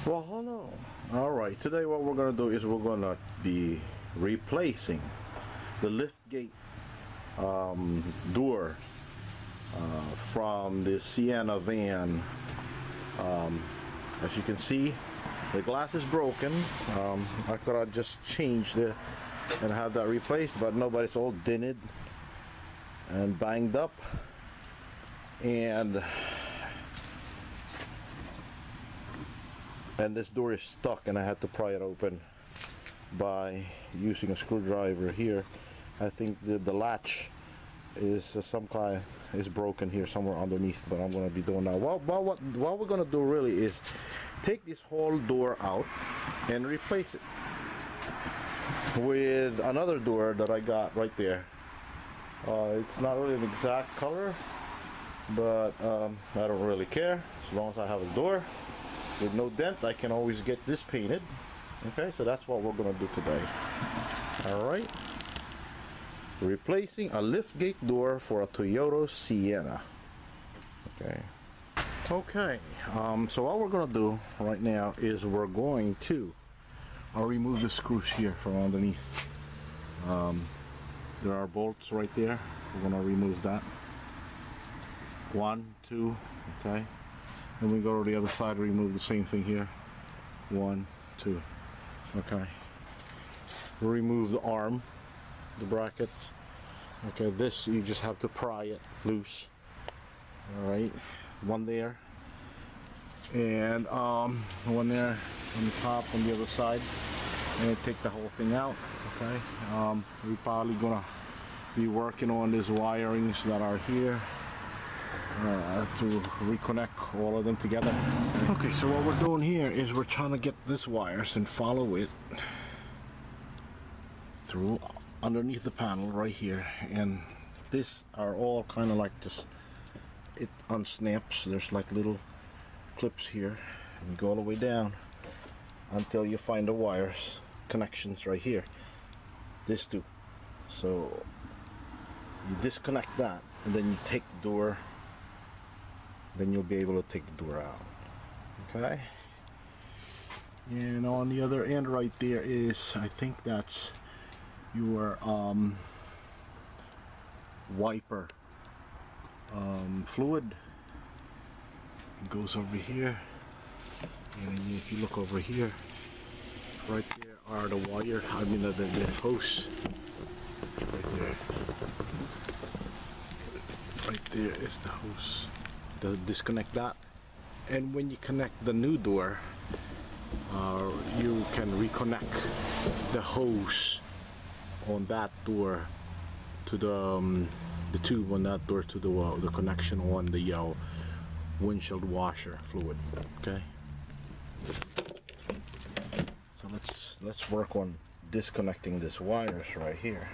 Well, hello. Alright, today what we're going to do is we're going to be replacing the liftgate door from the Sienna van. As you can see, the glass is broken. I could have just changed it and have that replaced, but nobody's all dented and banged up, and this door is stuck, and I had to pry it open by using a screwdriver here. I think the latch is some kind is broken here somewhere underneath, but I'm going to be doing that. What we're going to do really is take this whole door out and replace it with another door that I got right there. It's not really an exact color, but I don't really care as long as I have a door with no dent. I can always get this painted. Okay, so that's what we're gonna do today. All right, replacing a liftgate door for a Toyota Sienna. Okay, so what we're gonna do right now is we're going to remove the screws here from underneath. There are bolts right there. We're gonna remove that. 1, 2, okay. And we go to the other side, remove the same thing here. 1, 2, okay. Remove the arm, the brackets. Okay, this you just have to pry it loose. All right, one there, and one there on the top on the other side, and take the whole thing out. Okay, we're probably gonna be working on these wirings that are here. To reconnect all of them together. Okay, so what we're doing here is we're trying to get this wires and follow it through underneath the panel right here, and these are all kind of like this. It unsnaps. There's like little clips here, and you go all the way down until you find the wires connections right here. This too. So you disconnect that, and then you take the door. Then you'll be able to take the door out. Okay, and on the other end right there is, I think that's your wiper fluid. It goes over here, and if you look over here, right there are the wire, I mean the hose right there. Right there is the hose. Disconnect that, and when you connect the new door, you can reconnect the hose on that door to the tube on that door to the connection on the windshield washer fluid. Okay, so let's work on disconnecting these wires right here.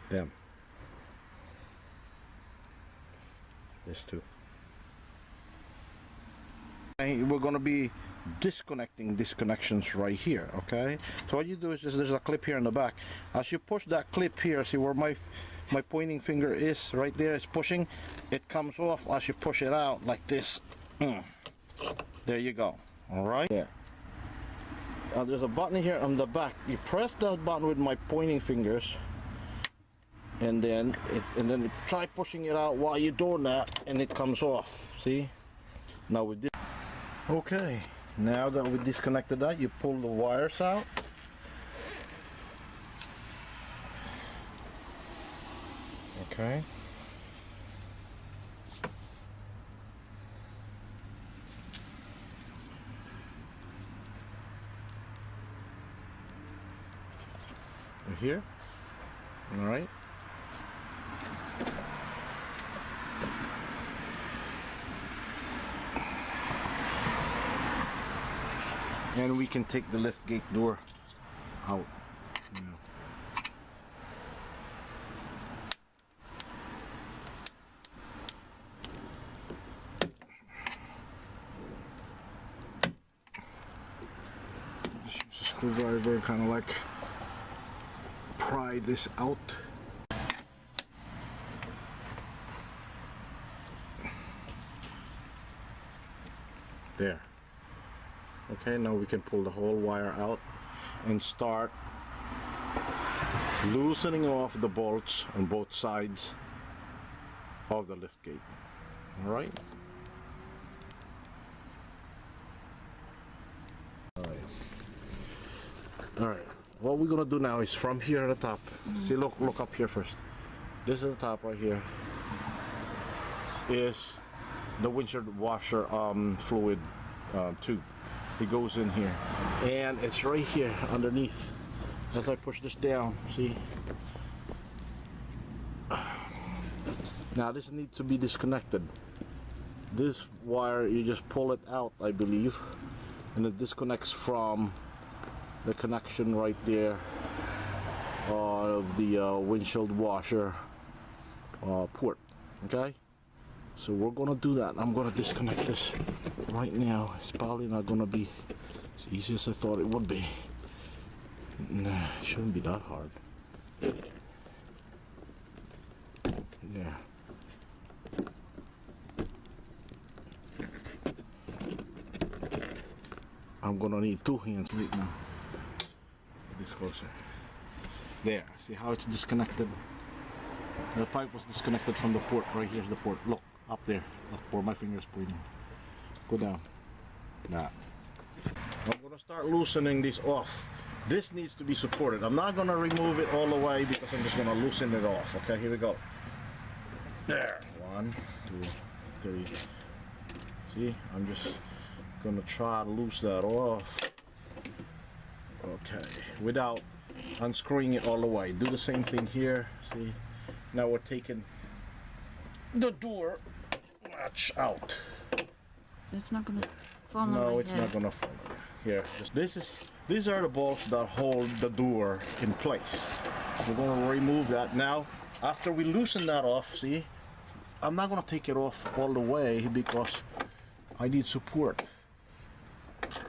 Them. This too. We're going to be disconnecting these connections right here. Okay, so what you do is there's a clip here in the back. As you push that clip here, see where my pointing finger is right there, it's pushing, it comes off as you push it out like this. There you go. All right, yeah. There's a button here on the back. You press that button with my pointing fingers, and then you try pushing it out while you're doing that, and it comes off. See, now with this. Okay, now that we disconnected that, you pull the wires out. Okay, right here. All right. And we can take the liftgate door out. Just use a screwdriver, kind of like pry this out. There. Okay, now we can pull the whole wire out and start loosening off the bolts on both sides of the lift gate. All right. All right. What we're gonna do now is from here at the top. See, look up here first. This is the top right here. Is the windshield washer fluid tube. It goes in here, and it's right here underneath. As I push this down, see. Now this needs to be disconnected. This wire, you just pull it out, I believe, and it disconnects from the connection right there of the windshield washer port. Okay, so we're gonna do that. I'm gonna disconnect this right now. It's probably not gonna be as easy as I thought it would be. Nah, it shouldn't be that hard. Yeah. I'm gonna need 2 hands right now. This closer. There. See how it's disconnected? The pipe was disconnected from the port. Right here's the port. Look up there. Look where my finger's pointing. Go down. Nah. I'm gonna start loosening this off. This needs to be supported. I'm not gonna remove it all the way because I'm just gonna loosen it off. Okay, here we go. There. 1, 2, 3. See, I'm just gonna try to loose that off. Okay, without unscrewing it all the way. Do the same thing here. See, now we're taking the door latch out. It's not gonna fall. No, it's not gonna fall. Here, these are the bolts that hold the door in place. We're gonna remove that now. After we loosen that off, see, I'm not gonna take it off all the way because I need support.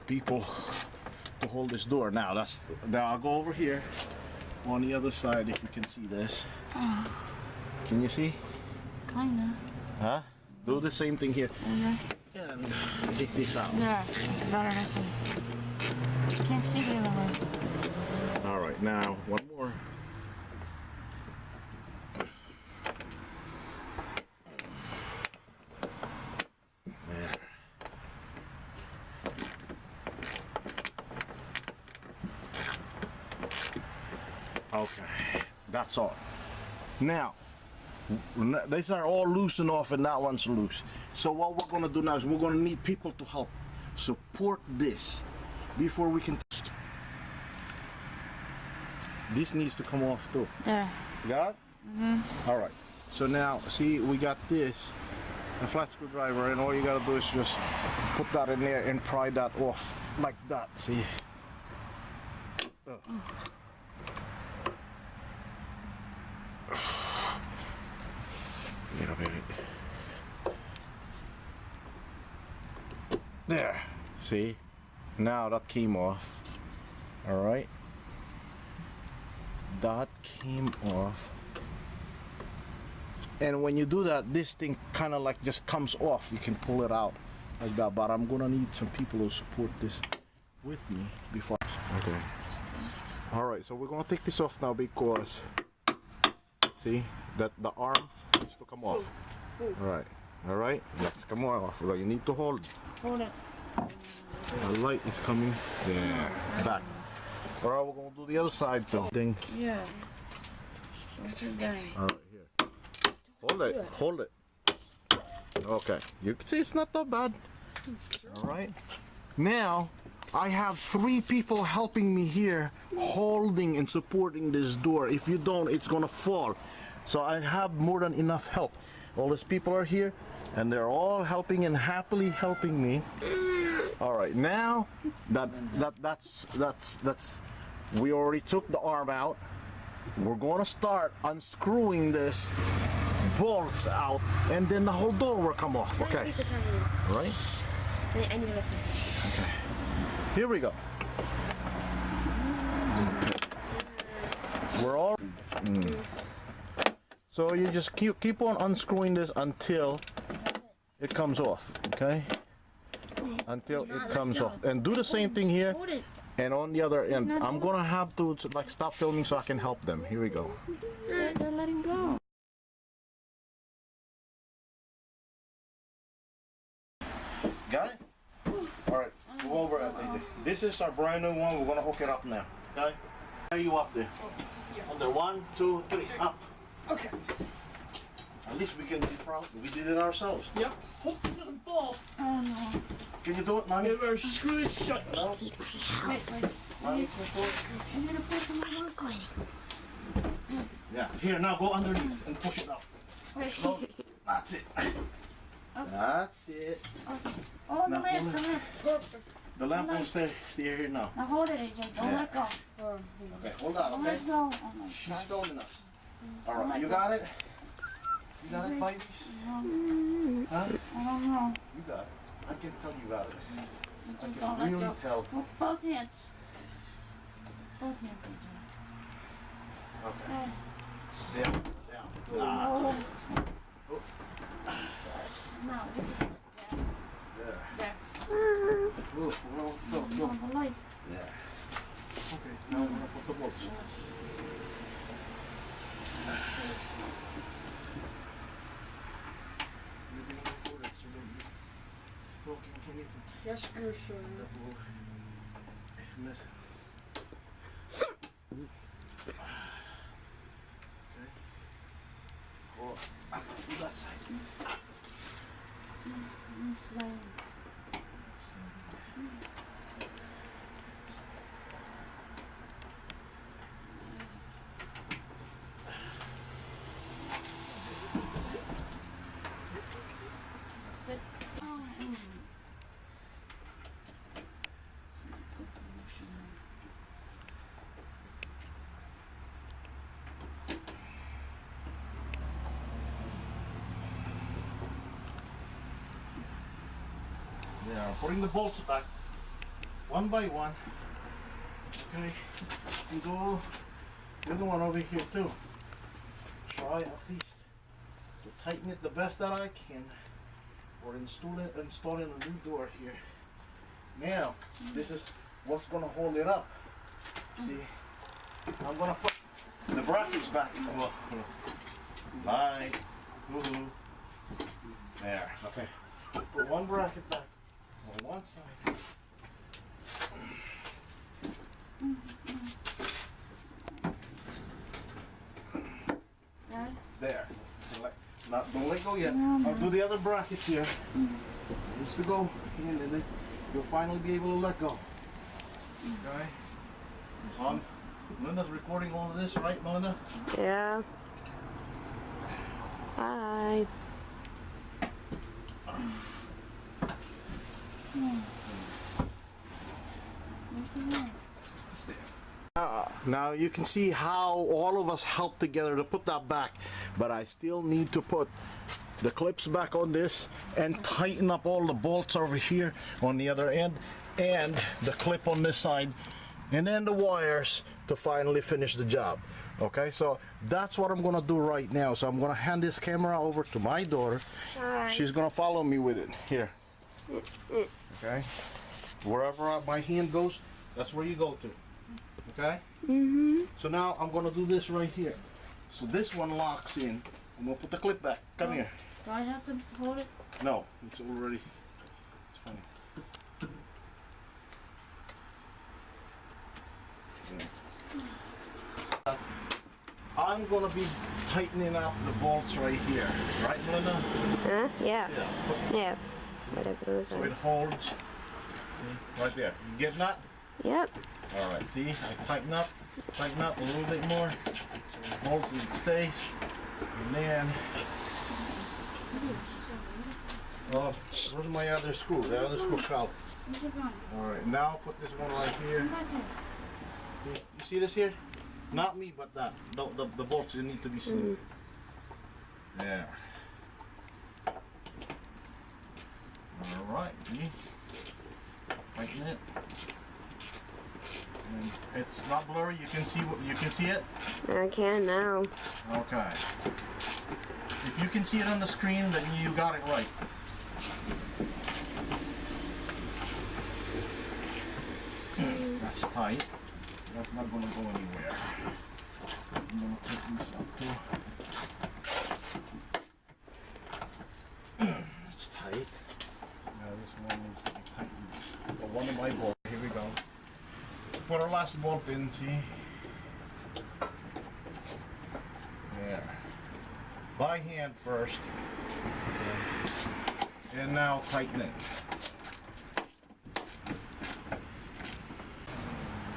People to hold this door. Now I'll go over here on the other side if you can see this. Can you see? Kinda. Huh? Do the same thing here. Okay. And take this out. Yeah, better this one. Can't see the other one. All right, now one more. There. Okay, that's all. Now, these are all loosened off and that one's loose. So what we're gonna do now is we're gonna need people to help support this before we can. This needs to come off too. There. You got it? Mm-hmm. All right. So now, see, we got this, a flat screwdriver, and all you gotta do is just put that in there and pry that off like that. See? Wait a minute. There. See? Now that came off. All right. That came off. And when you do that, this thing kind of like just comes off. You can pull it out like that. But I'm gonna need some people to support this with me before. Okay. All right. So we're gonna take this off now because see that the arm needs to come off. All right. All right. Let's come off. You need to hold. Hold it. The light is coming. Yeah. Back. All right. We're gonna do the other side though. Thing. Yeah. What's it doing? All right. Here. Hold it. Hold it. Okay. You can see it's not that bad. All right. Now I have 3 people helping me here, holding and supporting this door. If you don't, it's gonna fall. So I have more than enough help. All these people are here, and they're all helping and happily helping me. All right, now that's we already took the arm out. We're gonna start unscrewing this bolts out, and then the whole door will come off. Okay. All right. I need to listen. Okay. Here we go. We're all. So you just keep on unscrewing this until it comes off. Okay. until it comes off. And do the same thing here. Hold it. And on the other end, I'm gonna have to like stop filming so I can help them. Here we go. They're letting go. Got it? Alright, go over it. This is our brand new one. We're gonna hook it up now. Okay? Are you up there? On the 1, 2, 3, up. Okay. At least we can be proud. We did it ourselves. Yep. Hope this doesn't fall. Oh no. Can you do it, mommy? We better screw this shut. No? Wait. Mommy, can you do it? I'm gonna put some more work. Yeah. Here, now go underneath and push it up. Wait. Slowly. That's it. That's it. Oh, the Now, lamp, hold the it. lamp. The lamp will stay here now. Now hold it, AJ. Don't Yeah. let go. Okay, hold on, Don't okay? let go. Oh my She's God. stolen us. Alright, you got it? You got it, babies? Huh? I don't know. You got it. I can tell you got it. I Don't can let really go. tell. Both hands. Both hands, AJ. Okay. Down, down. Oh. Oh. No, this is There. there. Look, look, look. On the light. There. Okay, now we're gonna put the bolts. You're being recorded, so don't be talking anything Yes, screw shut. that will miss. Okay. Or I can do that side. Slow. Sit. Yeah, putting the bolts back one by one. Okay, and go the other one over here too. Try at least to tighten it the best that I can. Or installing a new door here. Now, this is what's gonna hold it up. See, I'm gonna put the brackets back. Right. There. Okay. Put one bracket back on one side. Right? There. Not, don't let go yet. I'll do the other bracket here. Just to go in, and then you'll finally be able to let go. Okay. Melinda's recording all of this, right, Melinda? Yeah. Hi. Now you can see how all of us helped together to put that back, but I still need to put the clips back on this and tighten up all the bolts over here on the other end and the clip on this side and then the wires to finally finish the job. Okay, so that's what I'm gonna do right now. So I'm gonna hand this camera over to my daughter. Hi. She's gonna follow me with it. Here. Okay, wherever my hand goes, that's where you go to. Okay? So now I'm gonna do this right here. So this one locks in. I'm gonna put the clip back. Come here. Do I have to hold it? No, it's already. It's funny. Yeah. I'm gonna be tightening up the bolts right here, right, Melinda? Huh? Yeah. Yeah. Yeah. Whatever those So it are. holds. See, right there. You get that? Yep. All right. See, I tighten up a little bit more, so it holds and it stays, and then. Oh, where's my other screw? The other screw fell. Where's it going? All right. Now put this one right here. Come back here. You see this here? Not me, but that. The bolts you need to be seen. There. All right. See? Tighten it. And it's not blurry. You can see it. I can now. Okay. If you can see it on the screen, then you got it right. is tight. That's not going to go anywhere. I'm going to take this up too. It's tight. Now this one needs to be tightened. But one of my bolts. Here we go. Put our last bolt in, see? There. By hand first. Okay. And now tighten it.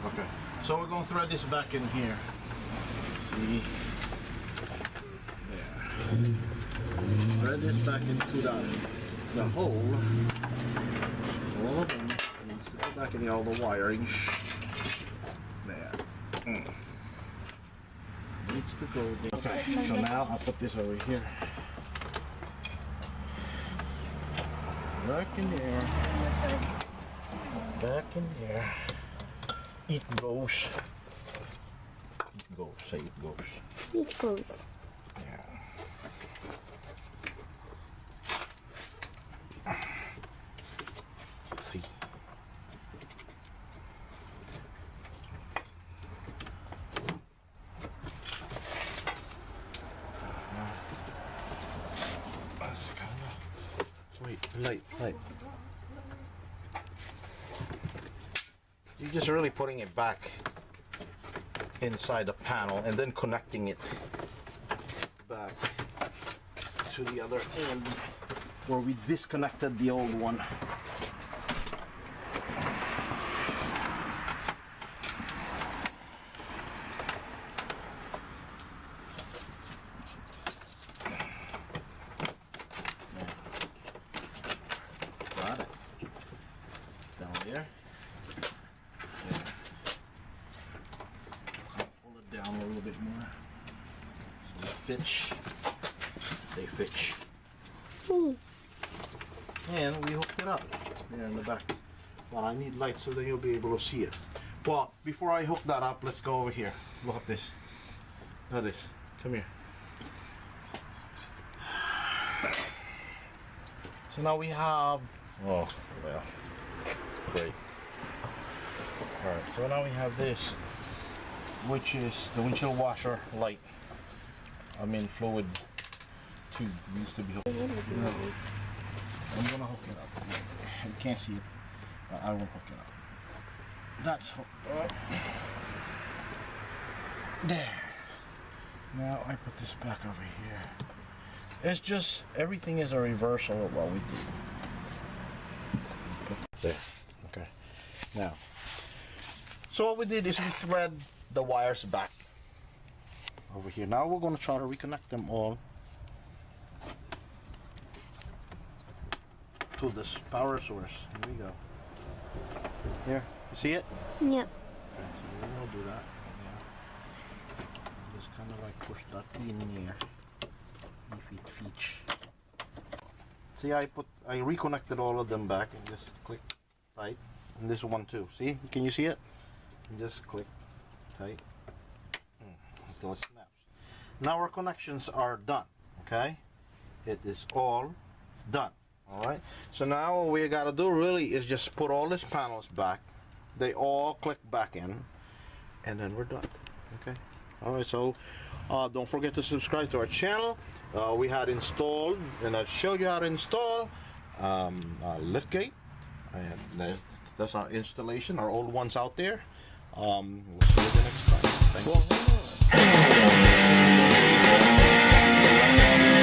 Okay. So we're going to thread this back in here. See? There. Thread this back into the hole. All of them needs to go back in there, all the wiring. There. Needs to go there. Okay, so now I'll put this over here. Back in there. Back in there. It goes. It goes. Say it goes. It goes. Yeah. See. Wait, light. You're just really putting it back inside the panel and then connecting it back to the other end where we disconnected the old one. Got it. Down there. Down a little bit more. So they fitch. And we hooked it up there in the back. Well, I need light so that you'll be able to see it. Well, before I hook that up, let's go over here. Look at this. Look at this. Come here. So now we have, oh, well, great. Alright, so now we have this, which is the windshield washer light. I mean fluid tube used to be hooked. I'm gonna hook it up. You can't see it, but I will hook it up. That's hooked up. There. Now I put this back over here. It's just, everything is a reversal of what we did. Put it there. Okay. Now, so what we did is we thread the wires back over here. Now we're going to try to reconnect them all to this power source. Here we go. Here, you see it? Yep. Okay, so we'll do that. Yeah. Just kind of like push that in here. If it fits. See, I reconnected all of them back and just click tight. And this one too. See? Can you see it? And just click tight until it snaps. Now our connections are done. Okay? It is all done. Alright? So now what we gotta do really is just put all these panels back. They all click back in. And then we're done. Okay? Alright, so don't forget to subscribe to our channel. We had installed, and I showed you how to install Liftgate. And that's our installation, our old ones out there. We'll see you the next time. Thank you.